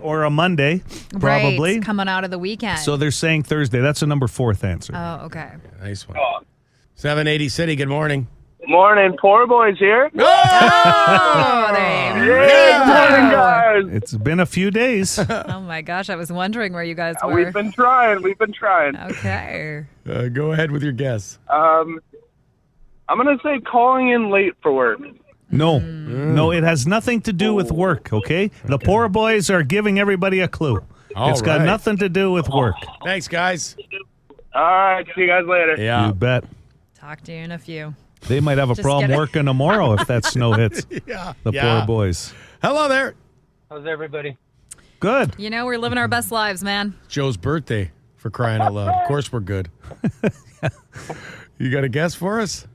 Speaker 3: or a Monday, probably.
Speaker 5: Right, coming out of the weekend.
Speaker 3: So they're saying Thursday. That's a number 4th answer.
Speaker 5: Oh, okay.
Speaker 4: Nice one. 780 City, good morning.
Speaker 12: Morning, poor boys here.
Speaker 5: Oh, there you
Speaker 12: Good morning,
Speaker 5: go.
Speaker 12: guys.
Speaker 3: It's been a few days.
Speaker 5: Oh, my gosh. I was wondering where you guys were.
Speaker 12: We've been trying.
Speaker 5: Okay.
Speaker 4: Go ahead with your guess.
Speaker 12: I'm going to say calling in late for work.
Speaker 3: No, no, it has nothing to do with work, okay? The poor boys are giving everybody a clue. It's got nothing to do with work.
Speaker 4: Thanks, guys.
Speaker 12: All right, see you guys later.
Speaker 4: Yeah.
Speaker 3: You bet.
Speaker 5: Talk to you in a few.
Speaker 3: They might have a
Speaker 5: Just
Speaker 3: problem
Speaker 5: kidding.
Speaker 3: working tomorrow if that snow hits.
Speaker 4: Yeah.
Speaker 3: The poor boys.
Speaker 4: Hello there.
Speaker 11: How's everybody?
Speaker 3: Good.
Speaker 5: You know, we're living our best lives, man.
Speaker 4: Joe's birthday, for crying out loud. Of course we're good. You got a guess for us?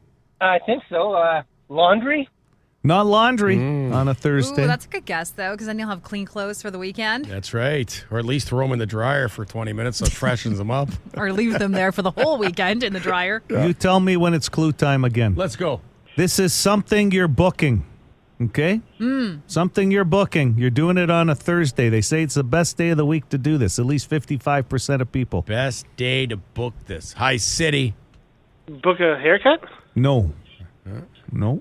Speaker 11: I think so. Laundry?
Speaker 3: Not laundry on a Thursday.
Speaker 5: Ooh, that's a good guess, though, because then you'll have clean clothes for the weekend.
Speaker 4: That's right. Or at least throw them in the dryer for 20 minutes so it freshens them up.
Speaker 5: Or leave them there for the whole weekend in the dryer.
Speaker 3: You tell me when it's clue time again.
Speaker 4: Let's go.
Speaker 3: This is something you're booking, okay? Something you're booking. You're doing it on a Thursday. They say it's the best day of the week to do this. At least 55% of people.
Speaker 4: Best day to book this. Hi, City.
Speaker 12: Book a haircut?
Speaker 3: No. No.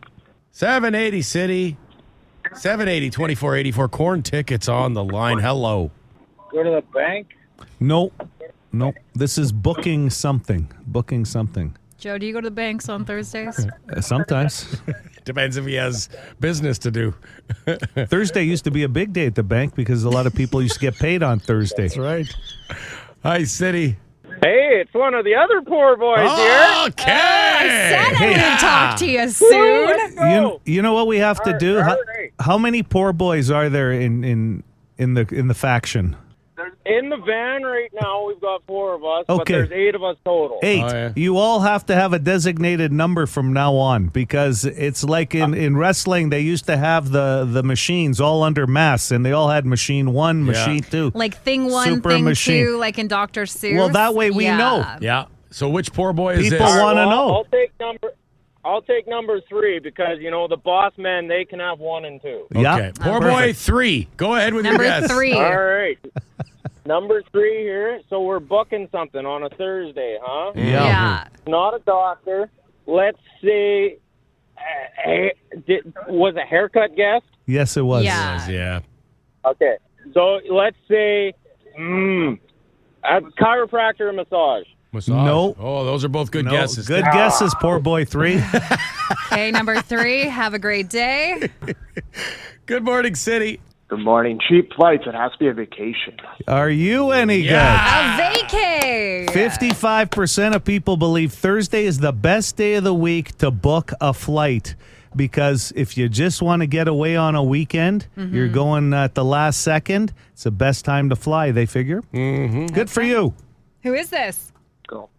Speaker 4: 780 City. 780 2484. Corn tickets on the line. Hello.
Speaker 11: Go to the bank?
Speaker 3: No. No. This is booking something. Booking something.
Speaker 5: Joe, do you go to the banks on Thursdays?
Speaker 3: Sometimes.
Speaker 4: Depends if he has business to do.
Speaker 3: Thursday used to be a big day at the bank because a lot of people used to get paid on Thursday.
Speaker 4: That's right. Hi, City.
Speaker 11: Hey, it's one of the other poor boys
Speaker 4: Okay.
Speaker 5: I said I would talk to you soon.
Speaker 3: You know what we have to do?
Speaker 11: all right.
Speaker 3: How many poor boys are there in the faction?
Speaker 11: In the van right now, we've got 4 of us,
Speaker 3: Okay.
Speaker 11: but there's 8 of us total.
Speaker 3: 8.
Speaker 4: Oh, yeah.
Speaker 3: You all have to have a designated number from now on because it's like in wrestling, they used to have the machines all under masks, and they all had machine 1, machine 2.
Speaker 5: Like thing 1,
Speaker 3: Super
Speaker 5: thing
Speaker 3: machine.
Speaker 5: 2, like in Dr. Seuss.
Speaker 3: Well, that way we know.
Speaker 4: Yeah. So which poor boy is
Speaker 3: People
Speaker 4: this?
Speaker 3: want to know.
Speaker 11: I'll take number 3 because, the boss men, they can have 1 and 2.
Speaker 3: Yeah.
Speaker 4: Okay. Poor boy 3. Go ahead with
Speaker 5: Number
Speaker 4: your guess.
Speaker 5: 3.
Speaker 11: All right. Number 3 here. So we're booking something on a Thursday, huh?
Speaker 5: Yeah.
Speaker 11: Not a doctor. Let's say, was a haircut guest?
Speaker 3: Yes, it was.
Speaker 5: Yeah.
Speaker 4: Yeah.
Speaker 11: Okay. So let's say, a chiropractor and massage.
Speaker 4: Massage.
Speaker 3: No.
Speaker 4: Oh, those are both good
Speaker 3: No,
Speaker 4: guesses.
Speaker 3: good guesses, poor boy 3.
Speaker 5: Okay, number 3. Have a great day.
Speaker 4: Good morning, City.
Speaker 12: Good morning. Cheap flights. It has to be a vacation.
Speaker 3: Are you any
Speaker 5: A vacay.
Speaker 3: good? 55% of people believe Thursday is the best day of the week to book a flight because if you just want to get away on a weekend, you're going at the last second, it's the best time to fly, they figure. Good for you.
Speaker 5: Who is this?
Speaker 12: Go.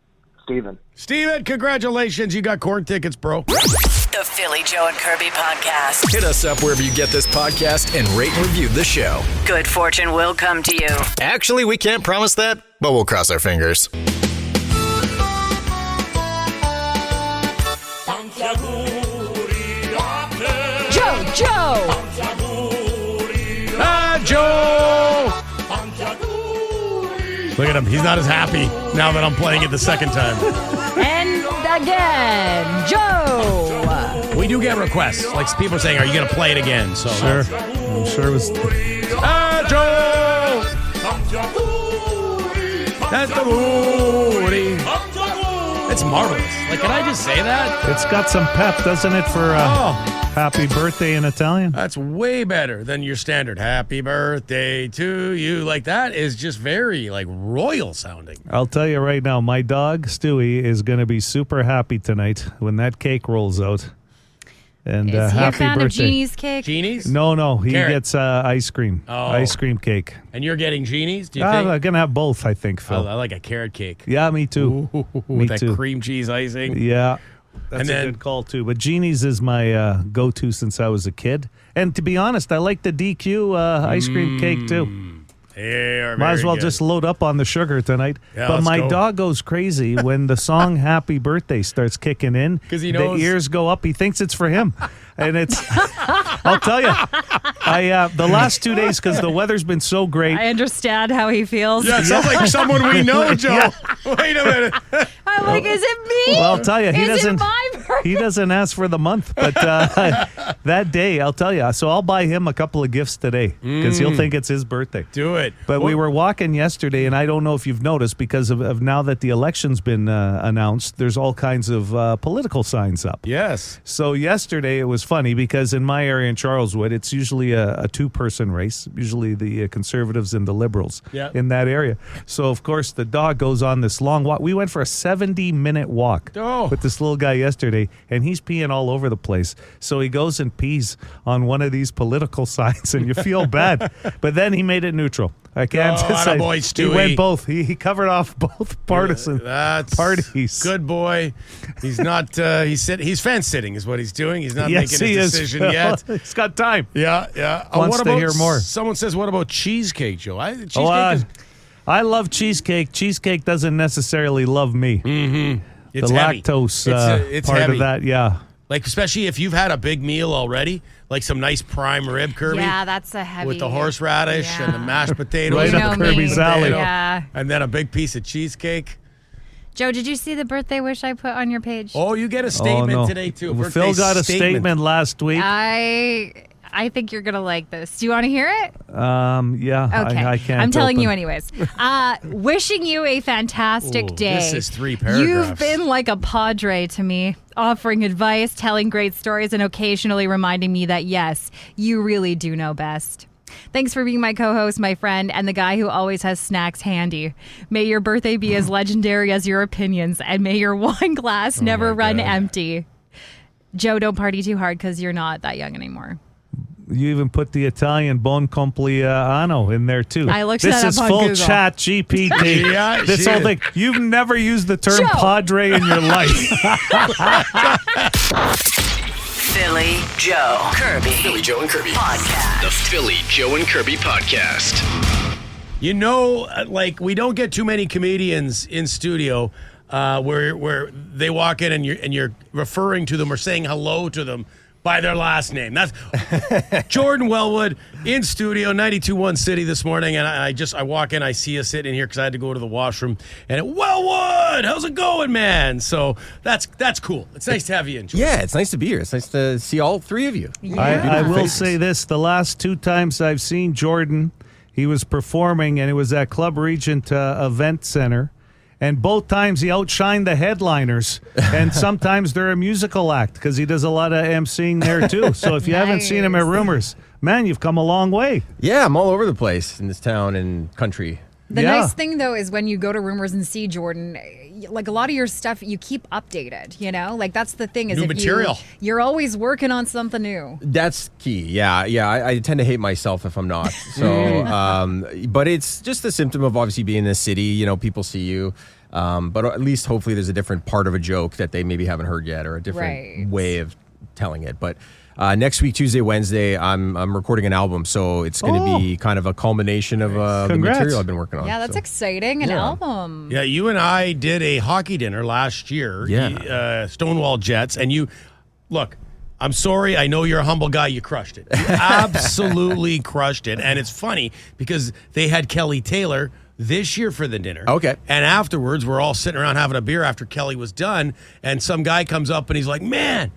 Speaker 12: Steven.
Speaker 4: Steven, congratulations. You got corn tickets, bro.
Speaker 2: The Philly Joe and Kirby Podcast.
Speaker 1: Hit us up wherever you get this podcast and rate and review the show.
Speaker 2: Good fortune will come to you.
Speaker 1: Actually, we can't promise that, but we'll cross our fingers.
Speaker 5: Joe.
Speaker 4: Joe. Look at him. He's not as happy now that I'm playing it the second time.
Speaker 5: And again, Joe.
Speaker 4: We do get requests. Like people are saying, are you going to play it again? So
Speaker 3: Sure. I'm sure it was.
Speaker 4: Joe. That's the booty. It's marvelous. Like, can I just say that?
Speaker 3: It's got some pep, doesn't it, for happy birthday in Italian?
Speaker 4: That's way better than your standard happy birthday to you. Like, that is just very, royal sounding.
Speaker 3: I'll tell you right now, my dog, Stewie, is going to be super happy tonight when that cake rolls out. And
Speaker 5: Is he a
Speaker 3: happy
Speaker 5: fan
Speaker 3: birthday.
Speaker 5: of Jeannie's cake?
Speaker 4: Jeannie's?
Speaker 3: No, he
Speaker 4: Carrot.
Speaker 3: gets ice cream.
Speaker 4: Oh.
Speaker 3: Ice cream cake.
Speaker 4: And you're getting Jeannie's, do you think?
Speaker 3: I'm going to have both, I think, Phil.
Speaker 4: I like a carrot cake.
Speaker 3: Yeah, me too.
Speaker 4: Ooh,
Speaker 3: Me
Speaker 4: with that
Speaker 3: too.
Speaker 4: cream cheese icing.
Speaker 3: Yeah. That's
Speaker 4: And
Speaker 3: a
Speaker 4: then-
Speaker 3: good call, too. But Jeannie's is my go-to since I was a kid. And to be honest, I like the DQ ice cream cake, too.
Speaker 4: Yeah,
Speaker 3: Might as
Speaker 4: very
Speaker 3: well
Speaker 4: good.
Speaker 3: just load up on the sugar tonight.
Speaker 4: Yeah,
Speaker 3: but
Speaker 4: let's
Speaker 3: my
Speaker 4: go.
Speaker 3: dog goes crazy when the song Happy Birthday starts kicking in.
Speaker 4: 'Cause he knows-
Speaker 3: The ears go up. He thinks it's for him. And it's, I'll tell you, the last 2 days, because the weather's been so great.
Speaker 5: I understand how he feels.
Speaker 4: Yeah, it sounds like someone we know, Joe.
Speaker 3: Yeah.
Speaker 4: Wait a minute.
Speaker 5: I'm like, is it me?
Speaker 3: Well, I'll tell you, he
Speaker 5: Is it
Speaker 3: doesn't.
Speaker 5: my birthday?
Speaker 3: He doesn't ask for the month, but that day, I'll tell you. So I'll buy him a couple of gifts today because he'll think it's his birthday.
Speaker 4: Do it.
Speaker 3: But we were walking yesterday, and I don't know if you've noticed because of now that the election's been announced, there's all kinds of political signs up.
Speaker 4: Yes.
Speaker 3: So yesterday it was funny because in my area in Charleswood, it's usually a two-person race, usually the Conservatives and the Liberals in that area. So, of course, the dog goes on this long walk. We went for a 70-minute walk with this little guy yesterday, and he's peeing all over the place. So he goes and pees on one of these political signs, and you feel bad. But then he made it neutral. I can't decide.
Speaker 4: attaboy,
Speaker 3: He
Speaker 4: Stewie.
Speaker 3: went both. He covered off both partisan
Speaker 4: That's
Speaker 3: parties.
Speaker 4: Good boy. He's not. He's fence sitting, is what he's doing. He's not
Speaker 3: Yes,
Speaker 4: making
Speaker 3: he
Speaker 4: his
Speaker 3: is,
Speaker 4: decision
Speaker 3: Phil.
Speaker 4: yet.
Speaker 3: He's got time.
Speaker 4: Yeah.
Speaker 3: Wants
Speaker 4: what
Speaker 3: to
Speaker 4: about,
Speaker 3: hear more.
Speaker 4: Someone says, "What about cheesecake, Joe?" Cheesecake is.
Speaker 3: I love cheesecake. Cheesecake doesn't necessarily love me.
Speaker 4: Mm-hmm. It's
Speaker 3: the
Speaker 4: heavy.
Speaker 3: lactose
Speaker 4: it's
Speaker 3: part
Speaker 4: heavy.
Speaker 3: of that, yeah.
Speaker 4: Like, especially if you've had a big meal already, like some nice prime rib, Kirby.
Speaker 5: Yeah, that's a heavy.
Speaker 4: With the horseradish and the mashed potatoes.
Speaker 3: Right
Speaker 4: and
Speaker 3: up
Speaker 4: the
Speaker 3: Kirby's
Speaker 4: potato,
Speaker 3: alley.
Speaker 5: Yeah.
Speaker 4: And then a big piece of cheesecake.
Speaker 5: Joe, did you see the birthday wish I put on your page?
Speaker 4: Oh, you get a statement
Speaker 3: no.
Speaker 4: today, too.
Speaker 3: Well, Phil got a statement last week.
Speaker 5: I think you're gonna like this. Do you want to hear it?
Speaker 3: Yeah,
Speaker 5: Okay.
Speaker 3: I can't.
Speaker 5: I'm telling
Speaker 3: open.
Speaker 5: you anyways. Wishing you a fantastic
Speaker 4: Ooh,
Speaker 5: day.
Speaker 4: this is 3 paragraphs.
Speaker 5: You've been like a padre to me, offering advice, telling great stories, and occasionally reminding me that, yes, you really do know best. Thanks for being my co-host, my friend, and the guy who always has snacks handy. May your birthday be as legendary as your opinions, and may your wine glass never run empty. Joe, don't party too hard because you're not that young anymore.
Speaker 3: You even put the Italian Bon Compleanno in there too.
Speaker 5: I looked
Speaker 3: this
Speaker 5: that
Speaker 3: is
Speaker 5: up on
Speaker 3: full
Speaker 5: Google.
Speaker 3: chat GPT.
Speaker 4: Yeah,
Speaker 3: this
Speaker 4: she
Speaker 3: whole
Speaker 4: is.
Speaker 3: thing. You've never used the term
Speaker 5: Joe.
Speaker 3: padre in your life.
Speaker 2: Philly Joe Kirby.
Speaker 1: Philly Joe and Kirby.
Speaker 2: Podcast.
Speaker 1: The Philly Joe and Kirby podcast.
Speaker 4: You know, like, we don't get too many comedians in studio where they walk in and you're referring to them or saying hello to them by their last name. That's Jordan Welwood in studio, 92.1 City this morning, and I walk in, I see you sitting here because I had to go to the washroom, and Welwood, how's it going, man? So that's cool. It's nice to have you in. Jordan.
Speaker 13: Yeah, it's nice to be here. It's nice to see all three of you.
Speaker 3: I will
Speaker 13: faces.
Speaker 3: say this: the last 2 times I've seen Jordan, he was performing, and it was at Club Regent Event Center. And both times he outshined the headliners. And sometimes they're a musical act because he does a lot of emceeing there too. So if you haven't seen him at Rumors, man, you've come a long way.
Speaker 13: Yeah, I'm all over the place in this town and country.
Speaker 5: The nice thing, though, is when you go to Rumors and see Jordan, like a lot of your stuff, you keep updated, you know? Like, that's the thing is
Speaker 4: New
Speaker 5: if
Speaker 4: material.
Speaker 5: You're always working on something new.
Speaker 13: That's key. Yeah. I tend to hate myself if I'm not. So, but it's just a symptom of obviously being in a city. You know, people see you. But at least hopefully there's a different part of a joke that they maybe haven't heard yet, or a different way of telling it. But next week, Tuesday, Wednesday, I'm recording an album, so it's going to be kind of a culmination of the material I've been working on.
Speaker 5: Yeah, that's exciting. An album.
Speaker 4: Yeah, you and I did a hockey dinner last year.
Speaker 13: Yeah.
Speaker 4: Stonewall Jets. And you, look, I'm sorry. I know you're a humble guy. You crushed it. You absolutely crushed it. And it's funny because they had Kelly Taylor this year for the dinner.
Speaker 13: Okay.
Speaker 4: And afterwards, we're all sitting around having a beer after Kelly was done. And some guy comes up and he's like, man,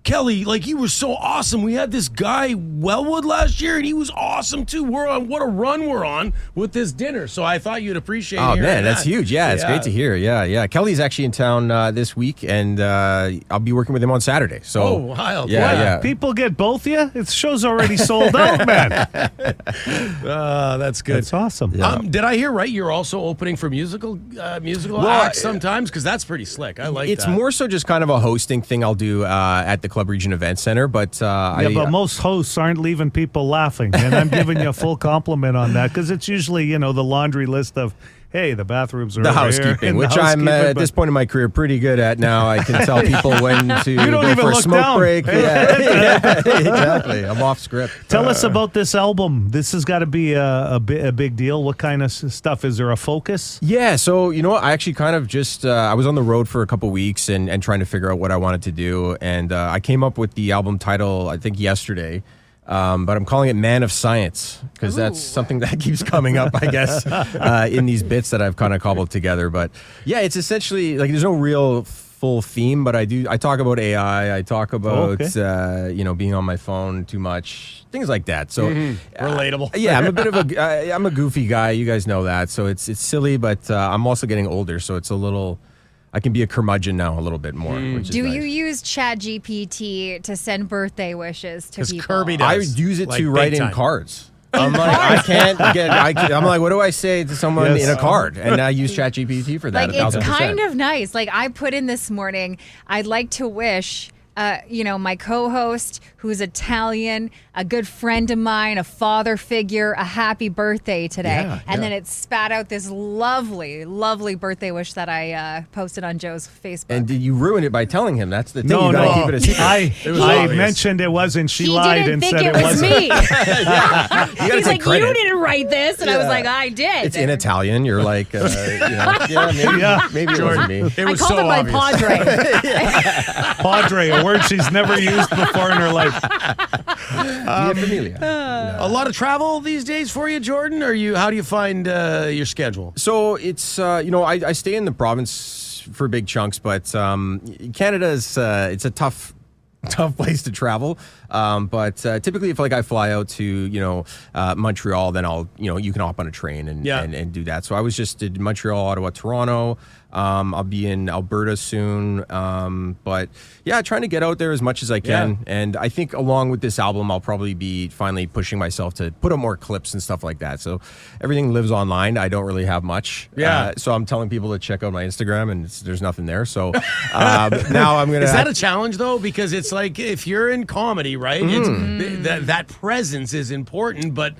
Speaker 4: Kelly, like, you were so awesome. We had this guy, Welwood, last year, and he was awesome, too. We're on what a run we're on with this dinner. So I thought you'd appreciate
Speaker 13: Oh,
Speaker 4: hearing
Speaker 13: man,
Speaker 4: that.
Speaker 13: that's huge. Yeah, it's great to hear. Yeah. Kelly's actually in town this week, and I'll be working with him on Saturday. So,
Speaker 4: Oh, wild.
Speaker 13: Yeah.
Speaker 3: People get both of you? The show's already sold out, man.
Speaker 4: That's good.
Speaker 3: That's awesome.
Speaker 4: Did I hear right? You're also opening for musical acts sometimes? Because that's pretty slick. I like
Speaker 13: It's
Speaker 4: that.
Speaker 13: more so just kind of a hosting thing I'll do at the Club Region Event Center. But
Speaker 3: but most hosts aren't leaving people laughing, and I'm giving you a full compliment on that because it's usually the laundry list of, hey, the bathrooms are
Speaker 13: the
Speaker 3: over
Speaker 13: housekeeping,
Speaker 3: here,
Speaker 13: which I'm at this point in my career pretty good at now. I can tell people when to go for a smoke break. Yeah, exactly. I'm off script.
Speaker 3: Tell us about this album. This has got to be a big deal. What kind of stuff? Is there a focus?
Speaker 13: Yeah, so I actually kind of just I was on the road for a couple weeks and trying to figure out what I wanted to do, and I came up with the album title I think yesterday. But I'm calling it Man of Science because that's something that keeps coming up, I guess, in these bits that I've kind of cobbled together. But yeah, it's essentially like there's no real full theme, but I talk about AI. I talk about, being on my phone too much, things like that. So
Speaker 4: relatable.
Speaker 13: Yeah, I'm a bit of I'm a goofy guy. You guys know that. So it's silly, but I'm also getting older. So it's a little, I can be a curmudgeon now a little bit more. Which
Speaker 5: Do
Speaker 13: is
Speaker 5: you
Speaker 13: nice.
Speaker 5: use ChatGPT to send birthday wishes to people?
Speaker 4: Kirby does.
Speaker 13: I use it to write in cards. I'm like, I'm like, what do I say to someone in a card? And I use ChatGPT for that.
Speaker 5: Like, it's kind of nice. Like, I put in this morning, I'd like to wish, my co-host, who's Italian, a good friend of mine, a father figure, a happy birthday today. And then it spat out this lovely, lovely birthday wish that I posted on Joe's Facebook.
Speaker 13: And did you ruin it by telling him? That's the thing.
Speaker 3: No,
Speaker 13: you gotta keep it a secret.
Speaker 3: I mentioned it wasn't. She lied and said it wasn't.
Speaker 5: Me.
Speaker 13: He's
Speaker 5: like, you didn't write this. And I was like, I did.
Speaker 13: It's in Italian. You're like, maybe it wasn't me.
Speaker 4: It was
Speaker 5: I called him my padre.
Speaker 3: Padre, a word she's never used before in her life.
Speaker 4: A lot of travel these days for you, Jordan? How do you find your schedule?
Speaker 13: So it's, I stay in the province for big chunks, but Canada is, it's a tough place to travel. But typically if I fly out to, Montreal, then I'll, you can hop on a train and do that. So I was just in Montreal, Ottawa, Toronto. I'll be in Alberta soon. But yeah, trying to get out there as much as I can. Yeah. And I think along with this album, I'll probably be finally pushing myself to put up more clips and stuff like that. So everything lives online. I don't really have much. Yeah. So I'm telling people to check out my Instagram and there's nothing there. So now I'm going to...
Speaker 4: Is that a challenge though? Because it's like, if you're in comedy, right? It's, that presence is important, but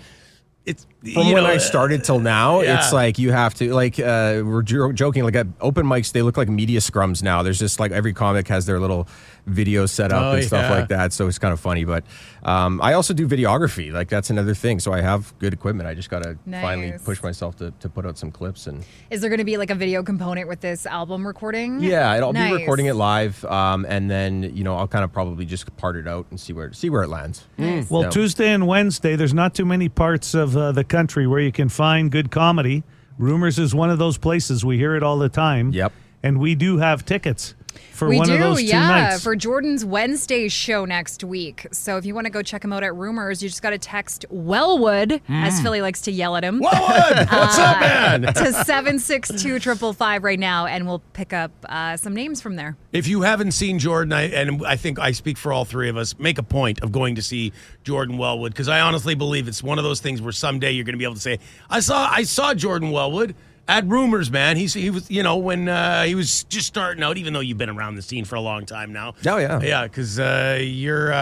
Speaker 4: it's
Speaker 13: from when I started till now, it's like you have to we're joking at open mics, they look like media scrums now. There's just every comic has their little video set up and stuff like that, so it's kind of funny. But I also do videography, that's another thing. So I have good equipment. I just gotta finally push myself to put out some clips. And
Speaker 5: is there going to be a video component with this album recording?
Speaker 13: Yeah, I'll be recording it live, and then I'll kind of probably just part it out and see where it lands.
Speaker 5: Nice.
Speaker 3: Well, Tuesday and Wednesday, there's not too many parts of the country where you can find good comedy. Rumors is one of those places. We hear it all the time.
Speaker 13: Yep.
Speaker 3: And we do have tickets for one of those 2 nights.
Speaker 5: For Jordan's Wednesday show next week. So if you want to go check him out at Rumors, you just got to text Welwood, as Philly likes to yell at him.
Speaker 4: Welwood! What's up, man?
Speaker 5: To 762-555 right now, and we'll pick up some names from there.
Speaker 4: If you haven't seen Jordan, and I think I speak for all three of us, make a point of going to see Jordan Welwood, because I honestly believe it's one of those things where someday you're going to be able to say, I saw Jordan Welwood at Rumors, man. He was, when he was just starting out, even though you've been around the scene for a long time now.
Speaker 13: Oh, yeah.
Speaker 4: Yeah, because you're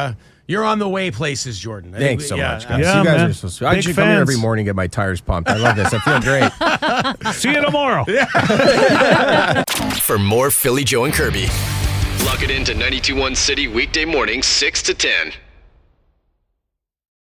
Speaker 4: on the way places, Jordan.
Speaker 13: Thanks so much, guys.
Speaker 3: Yeah,
Speaker 13: you guys
Speaker 3: man.
Speaker 13: are so sweet. I should come here every morning and get my tires pumped. I love this. I feel great.
Speaker 3: See you tomorrow.
Speaker 1: For more Philly, Joe, and Kirby, log it into 92.1 City weekday mornings 6 to 10.